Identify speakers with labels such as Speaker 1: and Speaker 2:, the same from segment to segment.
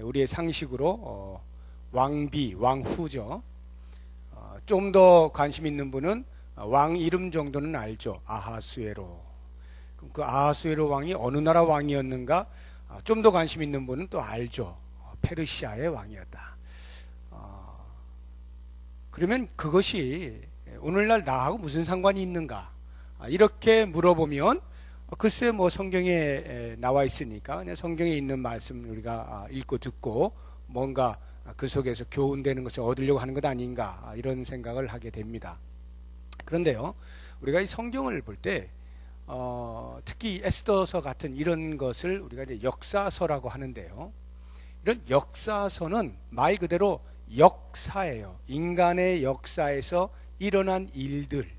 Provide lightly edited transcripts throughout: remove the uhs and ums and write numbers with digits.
Speaker 1: 우리의 상식으로 왕비, 왕후죠. 좀 더 관심 있는 분은 왕 이름 정도는 알죠. 아하수에로. 그럼 그 아하수에로 왕이 어느 나라 왕이었는가? 좀 더 관심 있는 분은 또 알죠. 페르시아의 왕이었다. 그러면 그것이 오늘날 나하고 무슨 상관이 있는가? 이렇게 물어보면 글쎄 뭐 성경에 나와 있으니까 그냥 성경에 있는 말씀 우리가 읽고 듣고 뭔가 그 속에서 교훈되는 것을 얻으려고 하는 것 아닌가, 이런 생각을 하게 됩니다. 그런데요, 우리가 이 성경을 볼 때 특히 에스더서 같은 이런 것을 우리가 이제 역사서라고 하는데요, 이런 역사서는 말 그대로 역사예요. 인간의 역사에서 일어난 일들,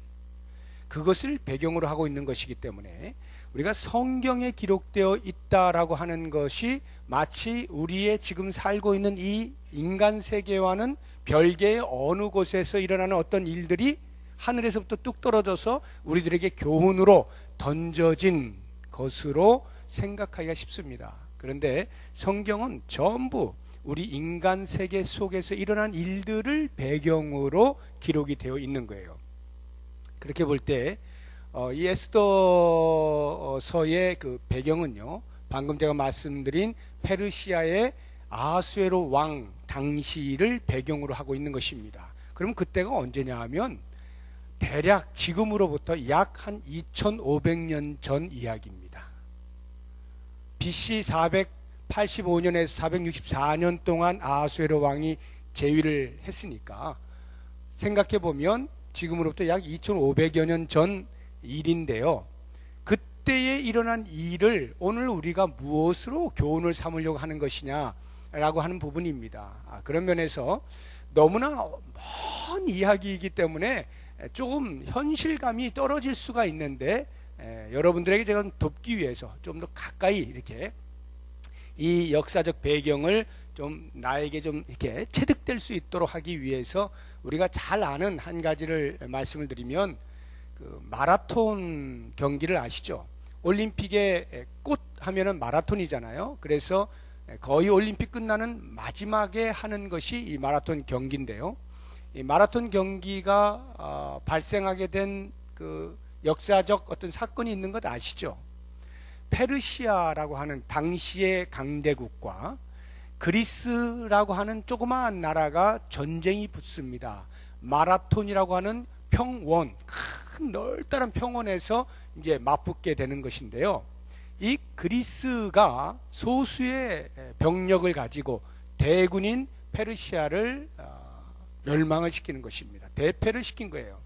Speaker 1: 그것을 배경으로 하고 있는 것이기 때문에 우리가 성경에 기록되어 있다라고 하는 것이 마치 우리의 지금 살고 있는 이 인간 세계와는 별개의 어느 곳에서 일어나는 어떤 일들이 하늘에서부터 뚝 떨어져서 우리들에게 교훈으로 던져진 것으로 생각하기가 쉽습니다. 그런데 성경은 전부 우리 인간 세계 속에서 일어난 일들을 배경으로 기록이 되어 있는 거예요. 그렇게 볼 때 이 에스더서의 그 배경은요, 방금 제가 말씀드린 페르시아의 아하수에로 왕 당시를 배경으로 하고 있는 것입니다. 그럼 그때가 언제냐 하면 대략 지금으로부터 약 한 2500년 전 이야기입니다. BC 485년에서 464년 동안 아하수에로 왕이 재위를 했으니까 생각해 보면 지금으로부터 약 2500여 년 전 일인데요, 그때에 일어난 일을 오늘 우리가 무엇으로 교훈을 삼으려고 하는 것이냐라고 하는 부분입니다. 그런 면에서 너무나 먼 이야기이기 때문에 조금 현실감이 떨어질 수가 있는데, 여러분들에게 제가 돕기 위해서 좀 더 가까이 이렇게 이 역사적 배경을 좀 나에게 좀 이렇게 체득될 수 있도록 하기 위해서 우리가 잘 아는 한 가지를 말씀을 드리면, 그 마라톤 경기를 아시죠? 올림픽의 꽃 하면은 마라톤이잖아요. 그래서 거의 올림픽 끝나는 마지막에 하는 것이 이 마라톤 경기인데요, 이 마라톤 경기가 발생하게 된 그 역사적 어떤 사건이 있는 것 아시죠? 페르시아라고 하는 당시의 강대국과 그리스라고 하는 조그마한 나라가 전쟁이 붙습니다. 마라톤이라고 하는 평원, 큰 넓다란 평원에서 이제 맞붙게 되는 것인데요, 이 그리스가 소수의 병력을 가지고 대군인 페르시아를 멸망을 시키는 것입니다. 대패를 시킨 거예요.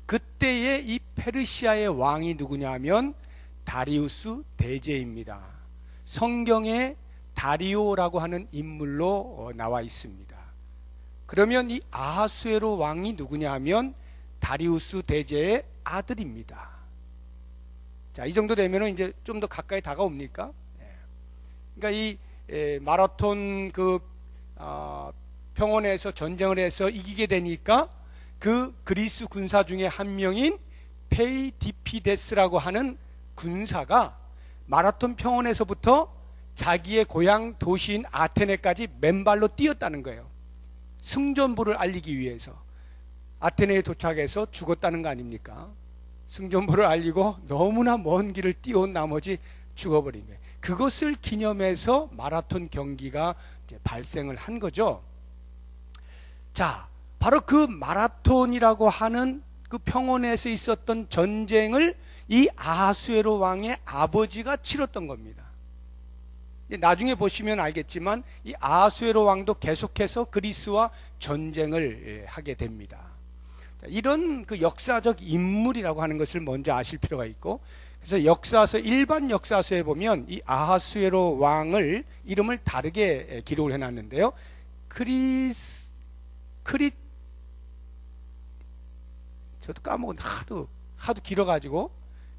Speaker 1: 그때의 이 페르시아의 왕이 누구냐면 다리우스 대제입니다. 성경에 다리오라고 하는 인물로 나와 있습니다. 그러면 이 아하수에로 왕이 누구냐 하면 다리우스 대제의 아들입니다. 자, 이 정도 되면 이제 좀 더 가까이 다가옵니까? 그러니까 이 마라톤 그 평원에서 전쟁을 해서 이기게 되니까 그 그리스 군사 중에 한 명인 페이디피데스라고 하는 군사가 마라톤 평원에서부터 자기의 고향 도시인 아테네까지 맨발로 뛰었다는 거예요. 승전보를 알리기 위해서. 아테네에 도착해서 죽었다는 거 아닙니까? 승전보를 알리고 너무나 먼 길을 뛰어온 나머지 죽어버린 거예요. 그것을 기념해서 마라톤 경기가 이제 발생을 한 거죠. 자, 바로 그 마라톤이라고 하는 그 평원에서 있었던 전쟁을 이 아하수에로 왕의 아버지가 치렀던 겁니다. 나중에 보시면 알겠지만 이 아하수에로 왕도 계속해서 그리스와 전쟁을 하게 됩니다. 이런 그 역사적 인물이라고 하는 것을 먼저 아실 필요가 있고, 그래서 역사서, 일반 역사서에 보면 이 아하수에로 왕을 이름을 다르게 기록을 해놨는데요, 저도 까먹었는데 하도 길어가지고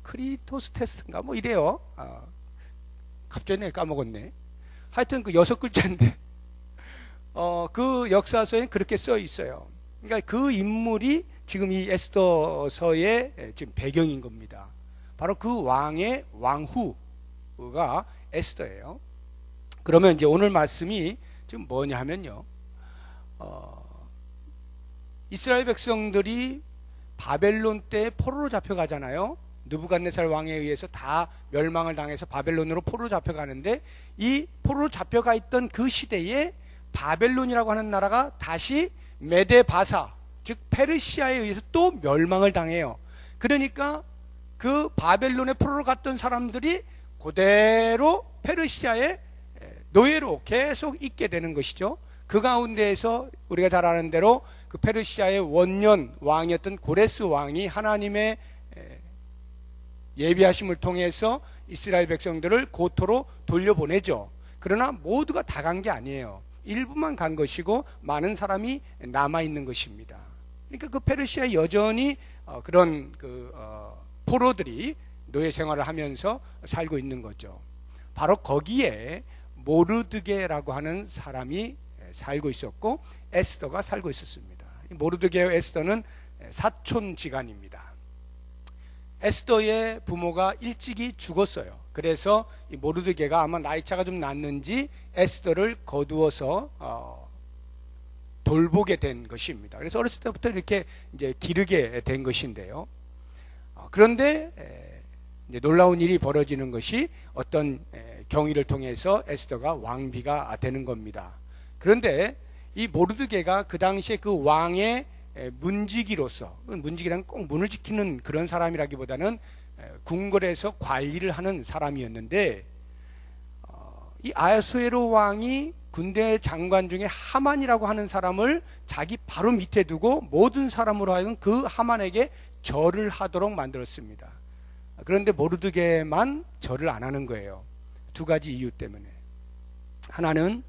Speaker 1: 크리토스테스인가 뭐 이래요. 갑자기 까먹었네. 하여튼 그 6글자인데 그 역사서에 그렇게 써 있어요. 그러니까 그 인물이 지금 이 에스더서의 지금 배경인 겁니다. 바로 그 왕의 왕후가 에스더예요. 그러면 이제 오늘 말씀이 지금 뭐냐 하면요, 이스라엘 백성들이 바벨론 때 포로로 잡혀가잖아요. 느부갓네살 왕에 의해서 다 멸망을 당해서 바벨론으로 포로로 잡혀가는데, 이 포로로 잡혀가 있던 그 시대에 바벨론이라고 하는 나라가 다시 메데바사, 즉 페르시아에 의해서 또 멸망을 당해요. 그러니까 그 바벨론에 포로로 갔던 사람들이 그대로 페르시아의 노예로 계속 있게 되는 것이죠. 그 가운데에서 우리가 잘 아는 대로 그 페르시아의 원년 왕이었던 고레스 왕이 하나님의 예비하심을 통해서 이스라엘 백성들을 고토로 돌려보내죠. 그러나 모두가 다 간 게 아니에요. 일부만 간 것이고 많은 사람이 남아 있는 것입니다. 그러니까 그 페르시아에 여전히 그런 포로들이 노예 생활을 하면서 살고 있는 거죠. 바로 거기에 모르드게라고 하는 사람이 살고 있었고 에스더가 살고 있었습니다. 모르드게와 에스더는 사촌지간입니다. 에스더의 부모가 일찍이 죽었어요. 그래서 이 모르드게가 아마 나이차가 좀 났는지 에스더를 거두어서 돌보게 된 것입니다. 그래서 어렸을 때부터 이렇게 이제 기르게 된 것인데요. 그런데 이제 놀라운 일이 벌어지는 것이 어떤 경위를 통해서 에스더가 왕비가 되는 겁니다. 그런데 이 모르드게가 그 당시에 그 왕의 문지기로서, 문지기란 꼭 문을 지키는 그런 사람이라기보다는 궁궐에서 관리를 하는 사람이었는데, 이 아하수에로 왕이 군대 장관 중에 하만이라고 하는 사람을 자기 바로 밑에 두고 모든 사람으로 하여금 그 하만에게 절을 하도록 만들었습니다. 그런데 모르드게만 절을 안 하는 거예요. 두 가지 이유 때문에. 하나는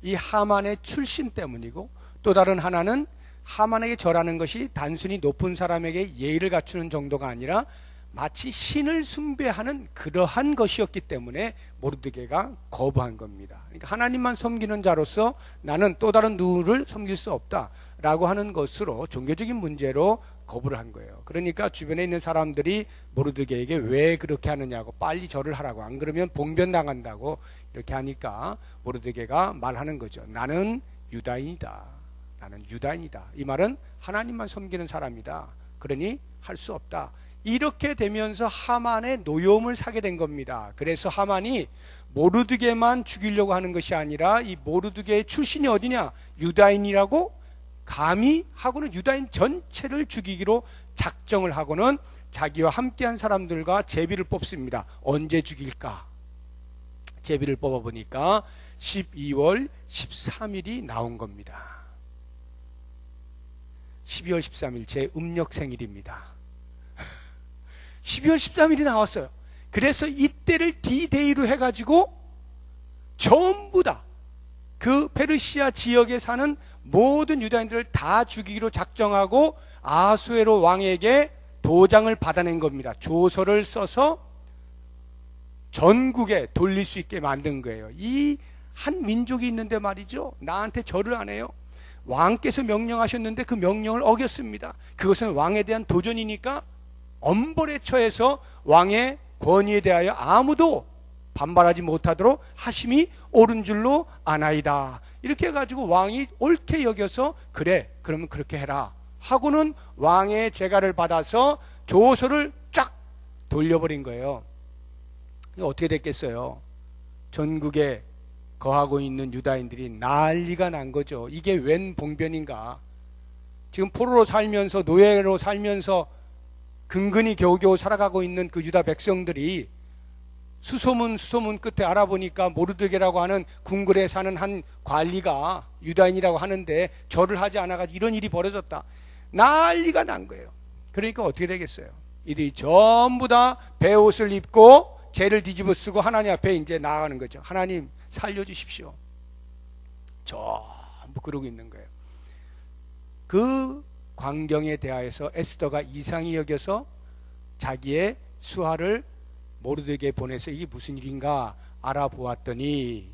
Speaker 1: 이 하만의 출신 때문이고, 또 다른 하나는 하만에게 절하는 것이 단순히 높은 사람에게 예의를 갖추는 정도가 아니라 마치 신을 숭배하는 그러한 것이었기 때문에 모르드게가 거부한 겁니다. 그러니까 하나님만 섬기는 자로서 나는 또 다른 누구를 섬길 수 없다라고 하는 것으로 종교적인 문제로 거부를 한 거예요. 그러니까 주변에 있는 사람들이 모르드게에게 왜 그렇게 하느냐고, 빨리 절을 하라고, 안 그러면 봉변 당한다고 이렇게 하니까 모르드게가 말하는 거죠. 나는 유다인이다. 나는 유다인이다. 이 말은 하나님만 섬기는 사람이다. 그러니 할 수 없다. 이렇게 되면서 하만의 노여움을 사게 된 겁니다. 그래서 하만이 모르드게만 죽이려고 하는 것이 아니라 이 모르드게의 출신이 어디냐? 유다인이라고 감히 하고는 유다인 전체를 죽이기로 작정을 하고는 자기와 함께한 사람들과 제비를 뽑습니다. 언제 죽일까? 제비를 뽑아보니까 12월 13일이 나온 겁니다. 12월 13일 제 음력 생일입니다. 12월 13일이 나왔어요. 그래서 이때를 D-Day로 해가지고 전부 다 그 페르시아 지역에 사는 모든 유다인들을 다 죽이기로 작정하고 아하수에로 왕에게 도장을 받아낸 겁니다. 조서를 써서 전국에 돌릴 수 있게 만든 거예요. 이 한 민족이 있는데 말이죠, 나한테 절을 안 해요. 왕께서 명령하셨는데 그 명령을 어겼습니다. 그것은 왕에 대한 도전이니까 엄벌에 처해서 왕의 권위에 대하여 아무도 반발하지 못하도록 하심이 옳은 줄로 아나이다. 이렇게 해가지고 왕이 옳게 여겨서 그래, 그러면 그렇게 해라 하고는 왕의 재가를 받아서 조서를 쫙 돌려버린 거예요. 어떻게 됐겠어요? 전국에 거하고 있는 유다인들이 난리가 난 거죠. 이게 웬 봉변인가? 지금 포로로 살면서, 노예로 살면서 근근히 겨우겨우 살아가고 있는 그 유다 백성들이 수소문 끝에 알아보니까 모르드게라고 하는 궁궐에 사는 한 관리가 유다인이라고 하는데 절을 하지 않아가지고 이런 일이 벌어졌다. 난리가 난 거예요. 그러니까 어떻게 되겠어요? 이들이 전부 다 베옷을 입고 죄를 뒤집어 쓰고 하나님 앞에 이제 나아가는 거죠. 하나님 살려주십시오. 전부 그러고 있는 거예요. 그 광경에 대하여서 에스더가 이상히 여겨서 자기의 수하를 모르드게에 보내서 이게 무슨 일인가 알아보았더니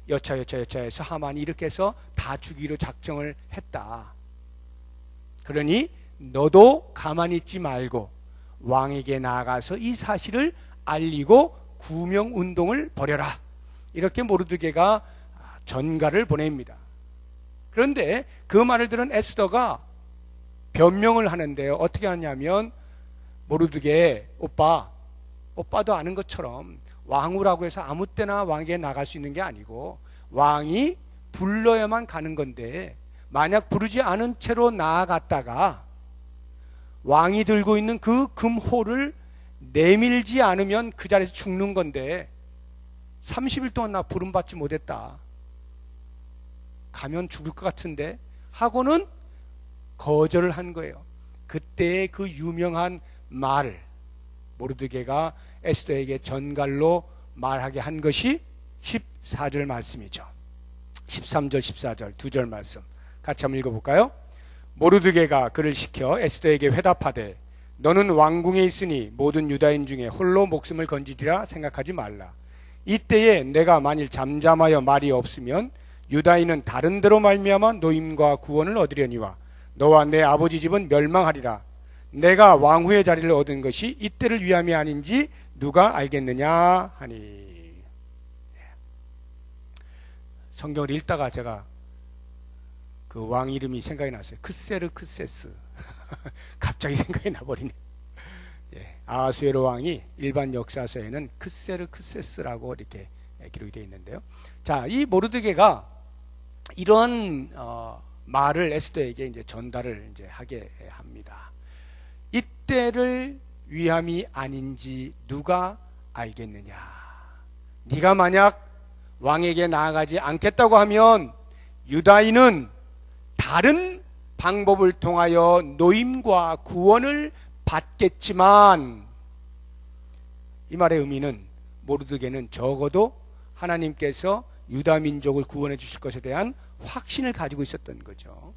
Speaker 1: 여차해서 하만이 이렇게 해서 다 죽이기로 작정을 했다. 그러니 너도 가만히 있지 말고 왕에게 나아가서 이 사실을 알리고 구명운동을 벌여라. 이렇게 모르드게가 전가를 보냅니다. 그런데 그 말을 들은 에스더가 변명을 하는데요. 어떻게 하냐면 모르드게 오빠도 아는 것처럼 왕후라고 해서 아무 때나 왕에게 나갈 수 있는 게 아니고 왕이 불러야만 가는 건데 만약 부르지 않은 채로 나아갔다가 왕이 들고 있는 그 금호를 내밀지 않으면 그 자리에서 죽는 건데 30일 동안 나 부름받지 못했다. 가면 죽을 것 같은데 하고는 거절을 한 거예요. 그때의 그 유명한 말, 모르드게가 에스더에게 전갈로 말하게 한 것이 14절 말씀이죠. 13절 14절 두 절 말씀 같이 한번 읽어볼까요? 모르드게가 그를 시켜 에스더에게 회답하되 너는 왕궁에 있으니 모든 유다인 중에 홀로 목숨을 건지리라 생각하지 말라. 이때에 내가 만일 잠잠하여 말이 없으면 유다인은 다른 데로 말미암아 노임과 구원을 얻으려니와 너와 내 아버지 집은 멸망하리라. 내가 왕후의 자리를 얻은 것이 이때를 위함이 아닌지 누가 알겠느냐 하니. 성경을 읽다가 제가 그 왕 이름이 생각이 났어요. 크세르크세스. 갑자기 생각이 나버리네. 아하수에로 왕이 일반 역사서에는 크세르크세스라고 이렇게 기록이 되어 있는데요. 자, 이 모르드게가 이런 말을 에스더에게 이제 전달을 이제 하게 합니다. 이때를 위함이 아닌지 누가 알겠느냐. 네가 만약 왕에게 나아가지 않겠다고 하면 유다인은 다른 방법을 통하여 노임과 구원을 받겠지만, 이 말의 의미는 모르드게는 적어도 하나님께서 유다 민족을 구원해 주실 것에 대한 확신을 가지고 있었던 거죠.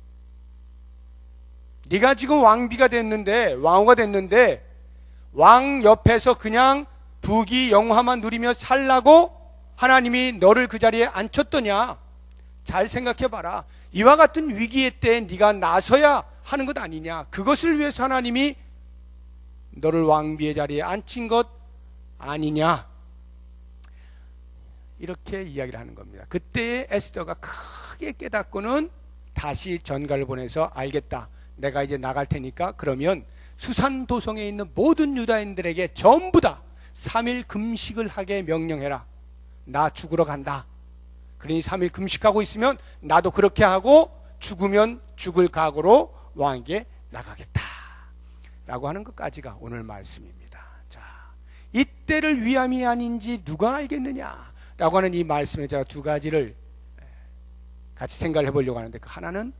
Speaker 1: 네가 지금 왕비가 됐는데, 왕후가 됐는데 왕 옆에서 그냥 부귀 영화만 누리며 살라고 하나님이 너를 그 자리에 앉혔더냐? 잘 생각해 봐라. 이와 같은 위기의 때에 네가 나서야 하는 것 아니냐? 그것을 위해서 하나님이 너를 왕비의 자리에 앉힌 것 아니냐? 이렇게 이야기를 하는 겁니다. 그때에 에스더가 크게 깨닫고는 다시 전가를 보내서 알겠다. 내가 이제 나갈 테니까 그러면 수산 도성에 있는 모든 유다인들에게 전부 다 3일 금식을 하게 명령해라. 나 죽으러 간다. 그러니 3일 금식하고 있으면 나도 그렇게 하고 죽으면 죽을 각오로 왕에게 나가겠다. 라고 하는 것까지가 오늘 말씀입니다. 자, 이때를 위함이 아닌지 누가 알겠느냐? 라고 하는 이 말씀에 제가 두 가지를 같이 생각을 해보려고 하는데, 그 하나는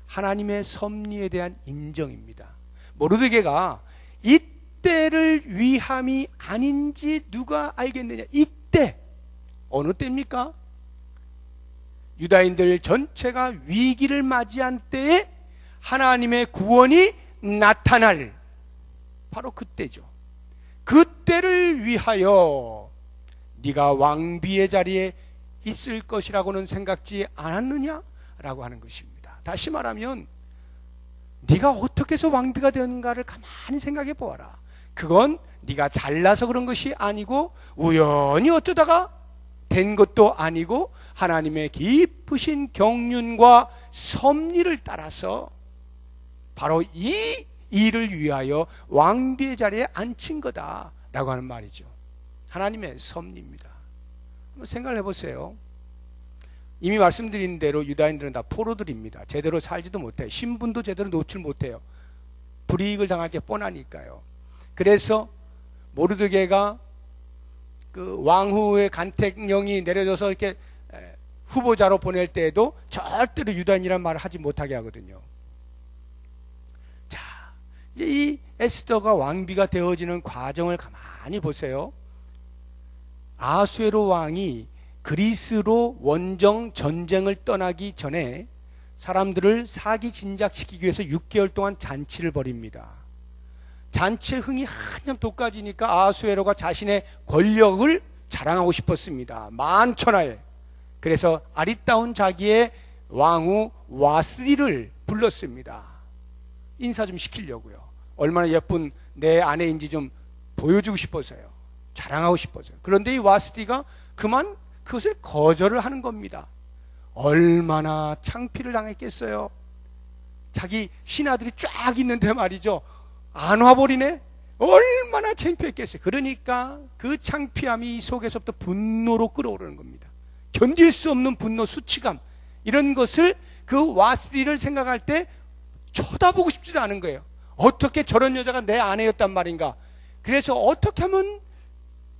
Speaker 1: 하나님의 섭리에 대한 인정입니다. 모르드게가 이때를 위함이 아닌지 누가 알겠느냐. 이때 어느 때입니까? 유다인들 전체가 위기를 맞이한 때에 하나님의 구원이 나타날 바로 그때죠. 그때를 위하여 네가 왕비의 자리에 있을 것이라고는 생각지 않았느냐? 라고 하는 것입니다. 다시 말하면 네가 어떻게 해서 왕비가 되는가를 가만히 생각해 보아라. 그건 네가 잘나서 그런 것이 아니고 우연히 어쩌다가 된 것도 아니고 하나님의 깊으신 경륜과 섭리를 따라서 바로 이 일을 위하여 왕비의 자리에 앉힌 거다라고 하는 말이죠. 하나님의 섭리입니다. 한번 생각을 해보세요. 이미 말씀드린 대로 유다인들은 다 포로들입니다. 제대로 살지도 못해요. 신분도 제대로 노출 못해요. 불이익을 당할 게 뻔하니까요. 그래서 모르드게가 그 왕후의 간택령이 내려져서 이렇게 후보자로 보낼 때에도 절대로 유다인이라는 말을 하지 못하게 하거든요. 자, 이제 이 에스더가 왕비가 되어지는 과정을 가만히 보세요. 아하수에로 왕이 그리스로 원정 전쟁을 떠나기 전에 사람들을 사기 진작시키기 위해서 6개월 동안 잔치를 벌입니다. 잔치의 흥이 한참 돋가지니까 아하수에로가 자신의 권력을 자랑하고 싶었습니다. 만천하에. 그래서 아리따운 자기의 왕후 와스디를 불렀습니다. 인사 좀 시키려고요. 얼마나 예쁜 내 아내인지 좀 보여주고 싶어서요. 자랑하고 싶어서요. 그런데 이 와스디가 그만 그것을 거절을 하는 겁니다. 얼마나 창피를 당했겠어요. 자기 신하들이 쫙 있는데 말이죠, 안 와버리네. 얼마나 창피했겠어요. 그러니까 그 창피함이 이 속에서부터 분노로 끌어오르는 겁니다. 견딜 수 없는 분노, 수치감, 이런 것을 그 와스디를 생각할 때 쳐다보고 싶지도 않은 거예요. 어떻게 저런 여자가 내 아내였단 말인가. 그래서 어떻게 하면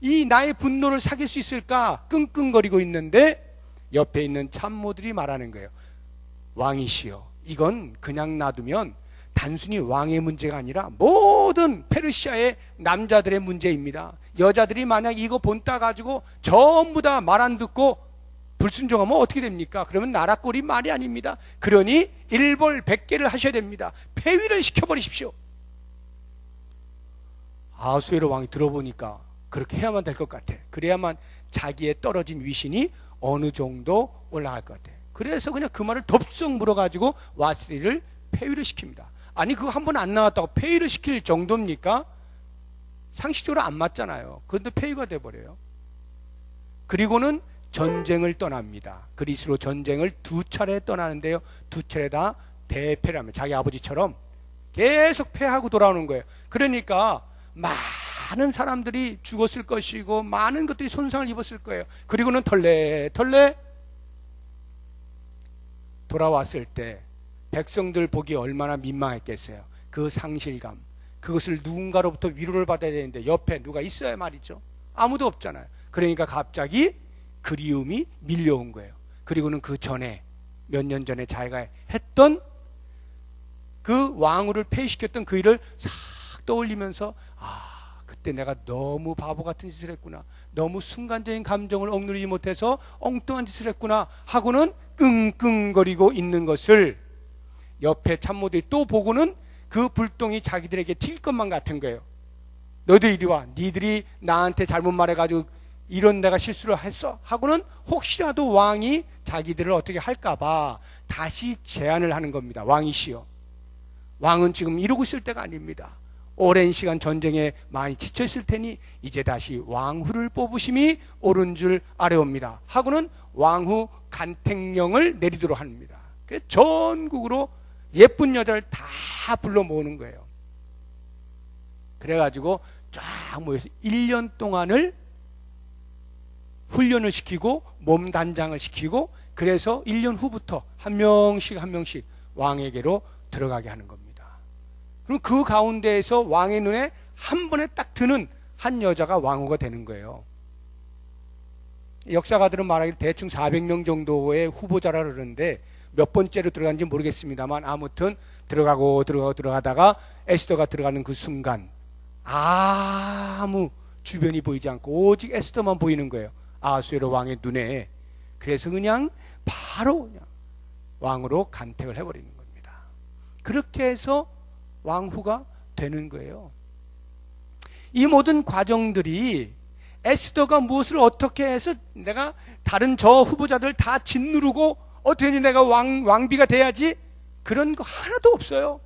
Speaker 1: 이 나의 분노를 사귈 수 있을까 끙끙거리고 있는데 옆에 있는 참모들이 말하는 거예요. 왕이시여, 이건 그냥 놔두면 단순히 왕의 문제가 아니라 모든 페르시아의 남자들의 문제입니다. 여자들이 만약 이거 본따 가지고 전부 다 말 안 듣고 불순종하면 어떻게 됩니까? 그러면 나라 꼴이 말이 아닙니다. 그러니 일벌백계를 하셔야 됩니다. 폐위를 시켜버리십시오. 아하수에로 왕이 들어보니까 그렇게 해야만 될 것 같아. 그래야만 자기의 떨어진 위신이 어느 정도 올라갈 것 같아. 그래서 그냥 그 말을 덥석 물어가지고 와스디를 폐위를 시킵니다. 아니 그거 한 번 안 나왔다고 폐위를 시킬 정도입니까? 상식적으로 안 맞잖아요. 그런데 폐위가 돼버려요. 그리고는 전쟁을 떠납니다. 그리스로 전쟁을 2차례 떠나는데요, 2차례 다 대패를 합니다. 자기 아버지처럼 계속 패하고 돌아오는 거예요. 그러니까 많은 사람들이 죽었을 것이고 많은 것들이 손상을 입었을 거예요. 그리고는 털레 돌아왔을 때 백성들 보기 얼마나 민망했겠어요. 그 상실감, 그것을 누군가로부터 위로를 받아야 되는데 옆에 누가 있어야 말이죠. 아무도 없잖아요. 그러니까 갑자기 그리움이 밀려온 거예요. 그리고는 그 전에 몇 년 전에 자기가 했던 그 왕후를 폐위시켰던 그 일을 싹 떠올리면서 그때 내가 너무 바보 같은 짓을 했구나, 너무 순간적인 감정을 억누르지 못해서 엉뚱한 짓을 했구나 하고는 끙끙거리고 있는 것을 옆에 참모들이 또 보고는 그 불똥이 자기들에게 튈 것만 같은 거예요. 너희들 이리 와, 니들이 나한테 잘못 말해가지고 이런 내가 실수를 했어 하고는 혹시라도 왕이 자기들을 어떻게 할까봐 다시 제안을 하는 겁니다. 왕이시여, 왕은 지금 이러고 있을 때가 아닙니다. 오랜 시간 전쟁에 많이 지쳐 있을 테니 이제 다시 왕후를 뽑으심이 옳은 줄 아뢰옵니다 하고는 왕후 간택령을 내리도록 합니다. 그래서 전국으로 예쁜 여자를 다 불러 모으는 거예요. 그래가지고 쫙 모여서 1년 동안을 훈련을 시키고 몸 단장을 시키고, 그래서 1년 후부터 한 명씩 왕에게로 들어가게 하는 겁니다. 그럼 그 가운데에서 왕의 눈에 한 번에 딱 드는 한 여자가 왕후가 되는 거예요. 역사가들은 말하기를 대충 400명 정도의 후보자라 그러는데 몇 번째로 들어간지 모르겠습니다만 아무튼 들어가다가 에스더가 들어가는 그 순간 아무 주변이 보이지 않고 오직 에스더만 보이는 거예요. 아하수에로 왕의 눈에. 그래서 그냥 바로 그냥 왕으로 간택을 해버리는 겁니다. 그렇게 해서 왕후가 되는 거예요. 이 모든 과정들이 에스더가 무엇을 어떻게 해서 내가 다른 저 후보자들 다 짓누르고 어떻게 내가 왕비가 돼야지, 그런 거 하나도 없어요.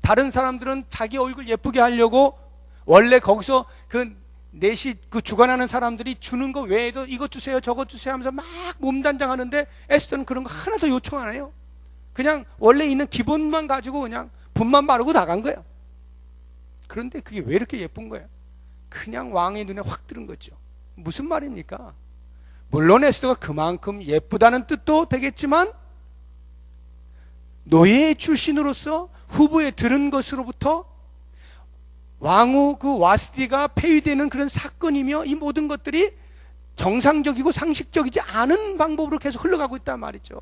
Speaker 1: 다른 사람들은 자기 얼굴 예쁘게 하려고 원래 거기서 그 넷이 그 주관하는 사람들이 주는 거 외에도 이것 주세요 저것 주세요 하면서 막 몸단장하는데 에스더는 그런 거 하나도 요청 안 해요. 그냥 원래 있는 기본만 가지고 그냥 분만 바르고 나간 거예요. 그런데 그게 왜 이렇게 예쁜 거예요? 그냥 왕의 눈에 확 들은 거죠. 무슨 말입니까? 물론 에스더가 그만큼 예쁘다는 뜻도 되겠지만 노예 출신으로서 후보에 들은 것으로부터 왕후 그 와스디가 폐위되는 그런 사건이며 이 모든 것들이 정상적이고 상식적이지 않은 방법으로 계속 흘러가고 있단 말이죠.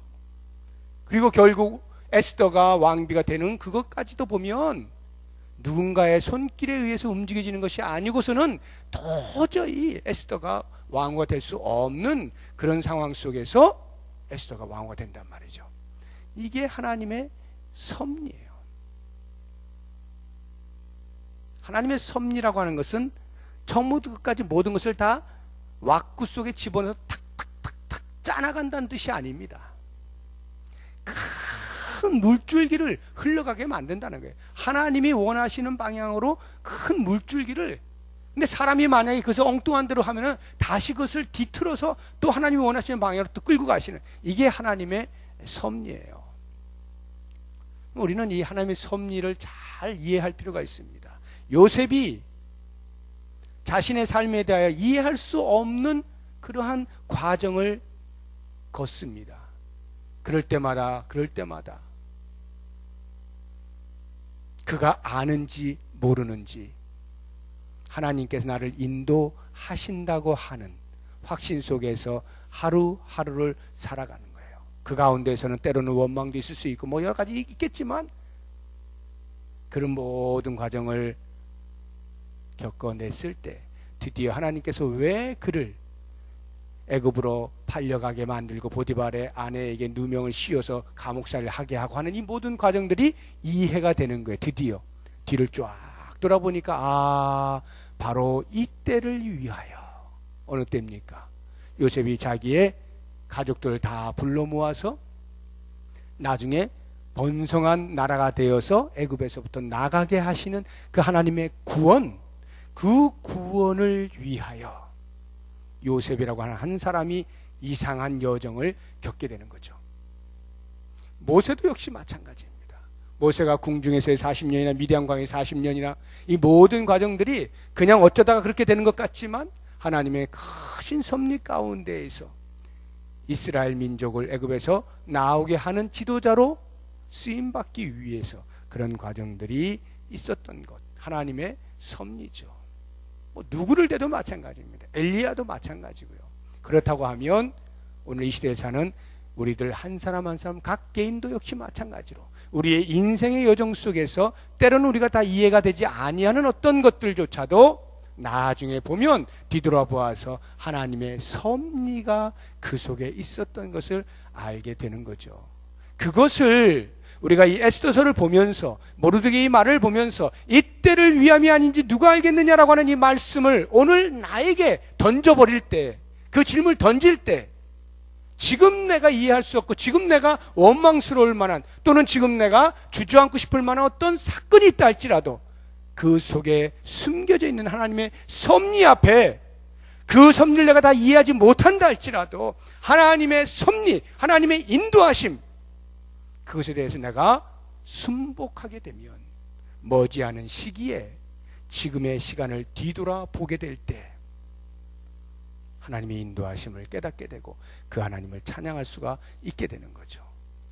Speaker 1: 그리고 결국 에스더가 왕비가 되는 그것까지도 보면 누군가의 손길에 의해서 움직여지는 것이 아니고서는 도저히 에스더가 왕후가 될 수 없는 그런 상황 속에서 에스더가 왕후가 된단 말이죠. 이게 하나님의 섭리예요. 하나님의 섭리라고 하는 것은 처음부터 끝까지 모든 것을 다 왁구 속에 집어넣어서 탁탁탁탁 짜나간다는 뜻이 아닙니다. 큰 물줄기를 흘러가게 만든다는 거예요. 하나님이 원하시는 방향으로 큰 물줄기를 근데 사람이 만약에 그것을 엉뚱한 대로 하면은 다시 그것을 뒤틀어서 또 하나님이 원하시는 방향으로 또 끌고 가시는, 이게 하나님의 섭리예요. 우리는 이 하나님의 섭리를 잘 이해할 필요가 있습니다. 요셉이 자신의 삶에 대하여 이해할 수 없는 그러한 과정을 걷습니다. 그럴 때마다 그가 아는지 모르는지 하나님께서 나를 인도하신다고 하는 확신 속에서 하루하루를 살아가는 거예요. 그 가운데서는 때로는 원망도 있을 수 있고 뭐 여러 가지 있겠지만 그런 모든 과정을 겪어냈을 때 드디어 하나님께서 왜 그를 애굽으로 팔려가게 만들고 보디발의 아내에게 누명을 씌워서 감옥살이를 하게 하고 하는 이 모든 과정들이 이해가 되는 거예요. 드디어 뒤를 쫙 돌아보니까 바로 이때를 위하여. 어느 때입니까? 요셉이 자기의 가족들을 다 불러 모아서 나중에 번성한 나라가 되어서 애굽에서부터 나가게 하시는 그 하나님의 구원, 그 구원을 위하여 요셉이라고 하는 한 사람이 이상한 여정을 겪게 되는 거죠. 모세도 역시 마찬가지입니다. 모세가 궁중에서의 40년이나 미디안광의 40년이나 이 모든 과정들이 그냥 어쩌다가 그렇게 되는 것 같지만 하나님의 크신 섭리 가운데에서 이스라엘 민족을 애굽에서 나오게 하는 지도자로 쓰임받기 위해서 그런 과정들이 있었던 것, 하나님의 섭리죠. 뭐 누구를 대도 마찬가지입니다. 엘리야도 마찬가지고요. 그렇다고 하면 오늘 이 시대에 사는 우리들 한 사람 한 사람 각 개인도 역시 마찬가지로 우리의 인생의 여정 속에서 때로는 우리가 다 이해가 되지 아니하는 어떤 것들조차도 나중에 보면 뒤돌아보아서 하나님의 섭리가 그 속에 있었던 것을 알게 되는 거죠. 그것을 우리가 이 에스더서를 보면서 모르드게의 말을 보면서 이때를 위함이 아닌지 누가 알겠느냐라고 하는 이 말씀을 오늘 나에게 던져버릴 때, 그 질문을 던질 때 지금 내가 이해할 수 없고 지금 내가 원망스러울 만한 또는 지금 내가 주저앉고 싶을 만한 어떤 사건이 있다 할지라도 그 속에 숨겨져 있는 하나님의 섭리 앞에 그 섭리를 내가 다 이해하지 못한다 할지라도 하나님의 섭리, 하나님의 인도하심, 그것에 대해서 내가 순복하게 되면 머지않은 시기에 지금의 시간을 뒤돌아보게 될 때 하나님의 인도하심을 깨닫게 되고 그 하나님을 찬양할 수가 있게 되는 거죠.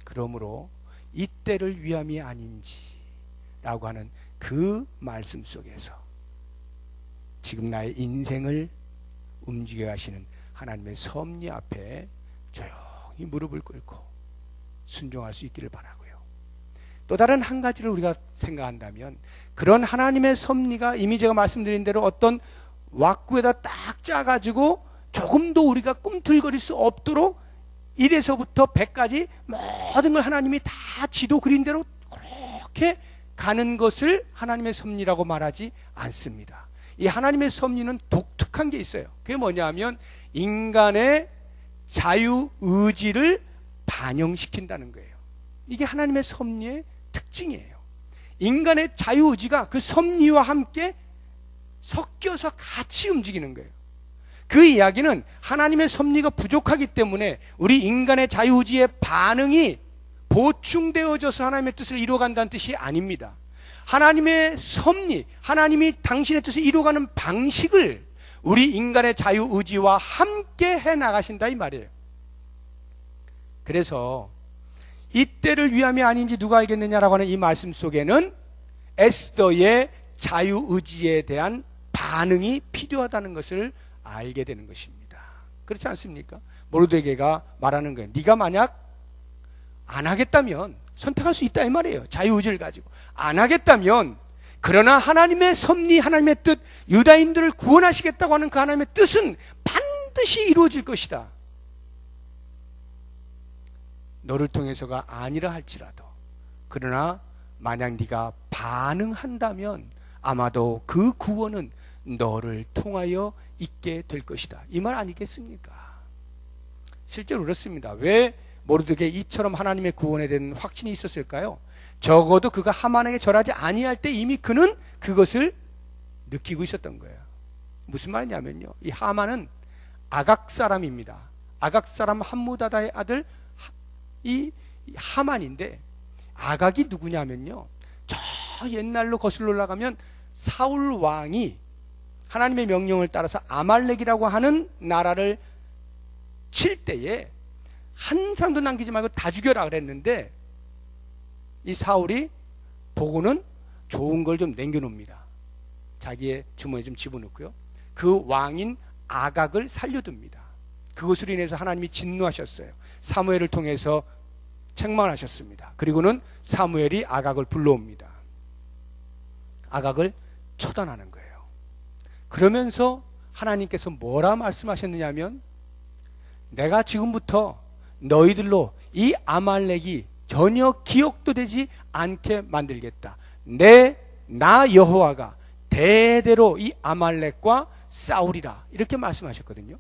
Speaker 1: 그러므로 이때를 위함이 아닌지라고 하는 그 말씀 속에서 지금 나의 인생을 움직여 가시는 하나님의 섭리 앞에 조용히 무릎을 꿇고 순종할 수 있기를 바라고요. 또 다른 한 가지를 우리가 생각한다면 그런 하나님의 섭리가 이미 제가 말씀드린 대로 어떤 왁구에다 딱 짜가지고 조금도 우리가 꿈틀거릴 수 없도록 1에서부터 100까지 모든 걸 하나님이 다 지도 그린 대로 그렇게 가는 것을 하나님의 섭리라고 말하지 않습니다. 이 하나님의 섭리는 독특한 게 있어요. 그게 뭐냐 하면 인간의 자유의지를 반영시킨다는 거예요. 이게 하나님의 섭리의 특징이에요. 인간의 자유의지가 그 섭리와 함께 섞여서 같이 움직이는 거예요. 그 이야기는 하나님의 섭리가 부족하기 때문에 우리 인간의 자유의지의 반응이 보충되어져서 하나님의 뜻을 이루어간다는 뜻이 아닙니다. 하나님의 섭리, 하나님이 당신의 뜻을 이루어가는 방식을 우리 인간의 자유의지와 함께 해나가신다 이 말이에요. 그래서 이때를 위함이 아닌지 누가 알겠느냐라고 하는 이 말씀 속에는 에스더의 자유의지에 대한 반응이 필요하다는 것을 알게 되는 것입니다. 그렇지 않습니까? 모르드게가 말하는 거예요. 네가 만약 안 하겠다면 선택할 수 있다 이 말이에요. 자유의지를 가지고 안 하겠다면 그러나 하나님의 섭리, 하나님의 뜻, 유다인들을 구원하시겠다고 하는 그 하나님의 뜻은 반드시 이루어질 것이다. 너를 통해서가 아니라 할지라도 그러나 만약 네가 반응한다면 아마도 그 구원은 너를 통하여 있게 될 것이다. 이 말 아니겠습니까? 실제로 그렇습니다. 왜 모르드게 이처럼 하나님의 구원에 대한 확신이 있었을까요? 적어도 그가 하만에게 절하지 아니할 때 이미 그는 그것을 느끼고 있었던 거예요. 무슨 말이냐면요, 이 하만은 아각 사람입니다. 아각 사람 함무다다의 아들 이 하만인데, 아각이 누구냐면요, 저 옛날로 거슬러 올라가면 사울 왕이 하나님의 명령을 따라서 아말렉이라고 하는 나라를 칠 때에 한 사람도 남기지 말고 다 죽여라 그랬는데, 이 사울이 보고는 좋은 걸 좀 남겨놓습니다. 자기의 주머니에 좀 집어넣고요, 그 왕인 아각을 살려둡니다. 그것으로 인해서 하나님이 진노하셨어요. 사무엘을 통해서 책망하셨습니다. 그리고는 사무엘이 아각을 불러옵니다. 아각을 처단하는 거예요. 그러면서 하나님께서 뭐라 말씀하셨느냐면, 내가 지금부터 너희들로 이 아말렉이 전혀 기억도 되지 않게 만들겠다. 나 여호와가 대대로 이 아말렉과 싸우리라, 이렇게 말씀하셨거든요.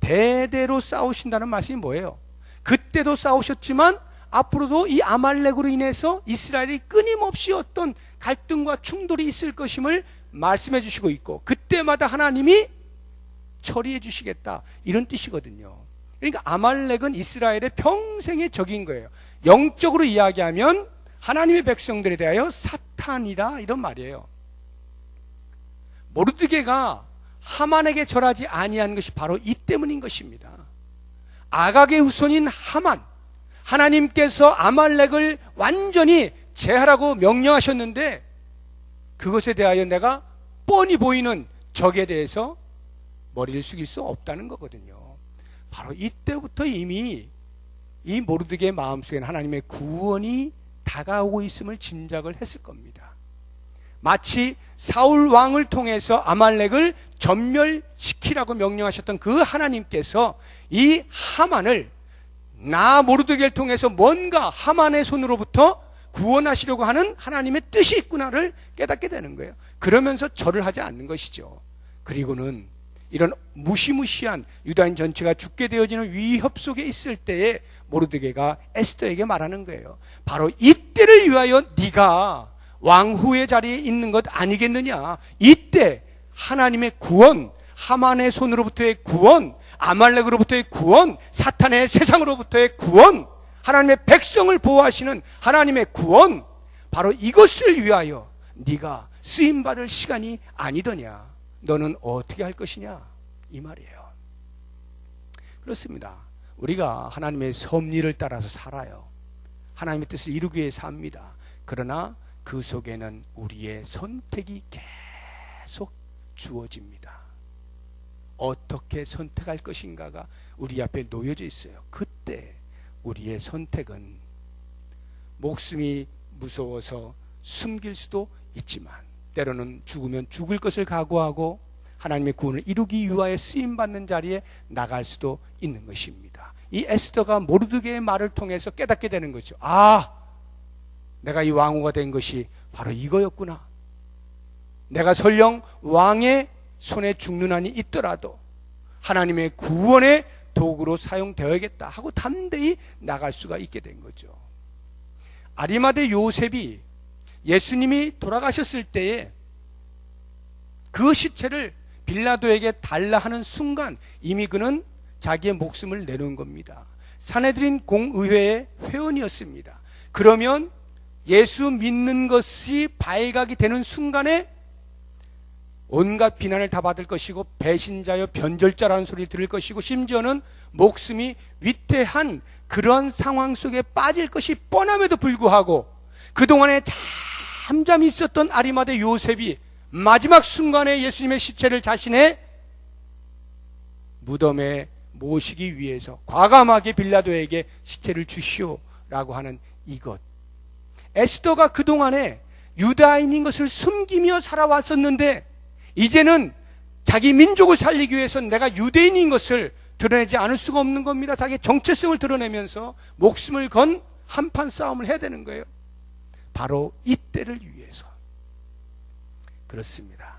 Speaker 1: 대대로 싸우신다는 말씀이 뭐예요? 그때도 싸우셨지만 앞으로도 이 아말렉으로 인해서 이스라엘이 끊임없이 어떤 갈등과 충돌이 있을 것임을 말씀해 주시고 있고, 그때마다 하나님이 처리해 주시겠다, 이런 뜻이거든요. 그러니까 아말렉은 이스라엘의 평생의 적인 거예요. 영적으로 이야기하면 하나님의 백성들에 대하여 사탄이라, 이런 말이에요. 모르드게가 하만에게 절하지 아니한 것이 바로 이 때문인 것입니다. 아각의 후손인 하만, 하나님께서 아말렉을 완전히 제하라고 명령하셨는데, 그것에 대하여 내가 뻔히 보이는 적에 대해서 머리를 숙일 수 없다는 거거든요. 바로 이때부터 이미 이 모르드게의 마음속에는 하나님의 구원이 다가오고 있음을 짐작을 했을 겁니다. 마치 사울 왕을 통해서 아말렉을 전멸시키라고 명령하셨던 그 하나님께서 이 하만을 나 모르드게를 통해서 뭔가 하만의 손으로부터 구원하시려고 하는 하나님의 뜻이 있구나를 깨닫게 되는 거예요. 그러면서 절을 하지 않는 것이죠. 그리고는 이런 무시무시한 유다인 전체가 죽게 되어지는 위협 속에 있을 때에 모르드게가 에스더에게 말하는 거예요. 바로 이때를 위하여 네가 왕후의 자리에 있는 것 아니겠느냐. 이때 하나님의 구원, 하만의 손으로부터의 구원, 아말렉으로부터의 구원, 사탄의 세상으로부터의 구원, 하나님의 백성을 보호하시는 하나님의 구원, 바로 이것을 위하여 네가 쓰임받을 시간이 아니더냐. 너는 어떻게 할 것이냐, 이 말이에요. 그렇습니다. 우리가 하나님의 섭리를 따라서 살아요. 하나님의 뜻을 이루기 위해 삽니다. 그러나 그 속에는 우리의 선택이 계속 주어집니다. 어떻게 선택할 것인가가 우리 앞에 놓여져 있어요. 그때 우리의 선택은 목숨이 무서워서 숨길 수도 있지만, 때로는 죽으면 죽을 것을 각오하고 하나님의 구원을 이루기 위하여 쓰임받는 자리에 나갈 수도 있는 것입니다. 이 에스더가 모르드게의 말을 통해서 깨닫게 되는 거죠. 아, 내가 이 왕후가 된 것이 바로 이거였구나. 내가 설령 왕의 손에 죽는 한이 있더라도 하나님의 구원의 도구로 사용되어야겠다 하고 담대히 나갈 수가 있게 된 거죠. 아리마대 요셉이 예수님이 돌아가셨을 때에 그 시체를 빌라도에게 달라 하는 순간 이미 그는 자기의 목숨을 내놓은 겁니다. 산헤드린 공의회의 회원이었습니다. 그러면 예수 믿는 것이 발각이 되는 순간에 온갖 비난을 다 받을 것이고 배신자여 변절자라는 소리를 들을 것이고 심지어는 목숨이 위태한 그런 상황 속에 빠질 것이 뻔함에도 불구하고 그동안에 잠잠히 있었던 아리마대 요셉이 마지막 순간에 예수님의 시체를 자신의 무덤에 모시기 위해서 과감하게 빌라도에게 시체를 주시오라고 하는 이것. 에스더가 그동안에 유다인인 것을 숨기며 살아왔었는데 이제는 자기 민족을 살리기 위해서 내가 유대인인 것을 드러내지 않을 수가 없는 겁니다. 자기의 정체성을 드러내면서 목숨을 건 한판 싸움을 해야 되는 거예요. 바로 이때를 위해서. 그렇습니다.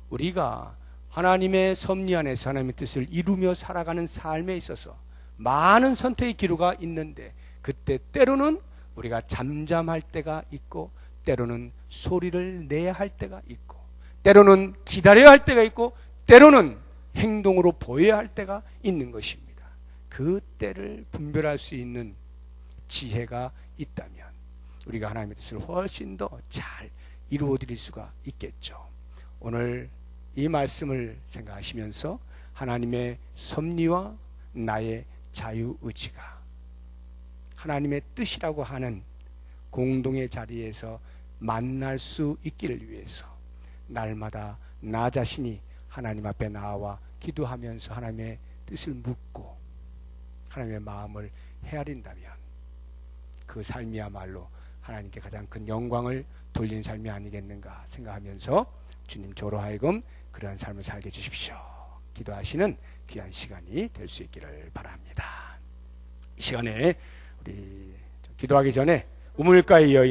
Speaker 1: 우리가 하나님의 섭리 안에서 하나님의 뜻을 이루며 살아가는 삶에 있어서 많은 선택의 기로가 있는데 그때 때로는 우리가 잠잠할 때가 있고 때로는 소리를 내야 할 때가 있고 때로는 기다려야 할 때가 있고 때로는 행동으로 보여야 할 때가 있는 것입니다. 그 때를 분별할 수 있는 지혜가 있다면 우리가 하나님의 뜻을 훨씬 더 잘 이루어 드릴 수가 있겠죠. 오늘 이 말씀을 생각하시면서 하나님의 섭리와 나의 자유의지가 하나님의 뜻이라고 하는 공동의 자리에서 만날 수 있기를 위해서 날마다 나 자신이 하나님 앞에 나와 기도하면서 하나님의 뜻을 묻고 하나님의 마음을 헤아린다면 그 삶이야말로 하나님께 가장 큰 영광을 돌리는 삶이 아니겠는가 생각하면서 주님 저로 하여금 그러한 삶을 살게 해주십시오. 기도하시는 귀한 시간이 될 수 있기를 바랍니다. 이 시간에 우리 기도하기 전에 우물가에 이어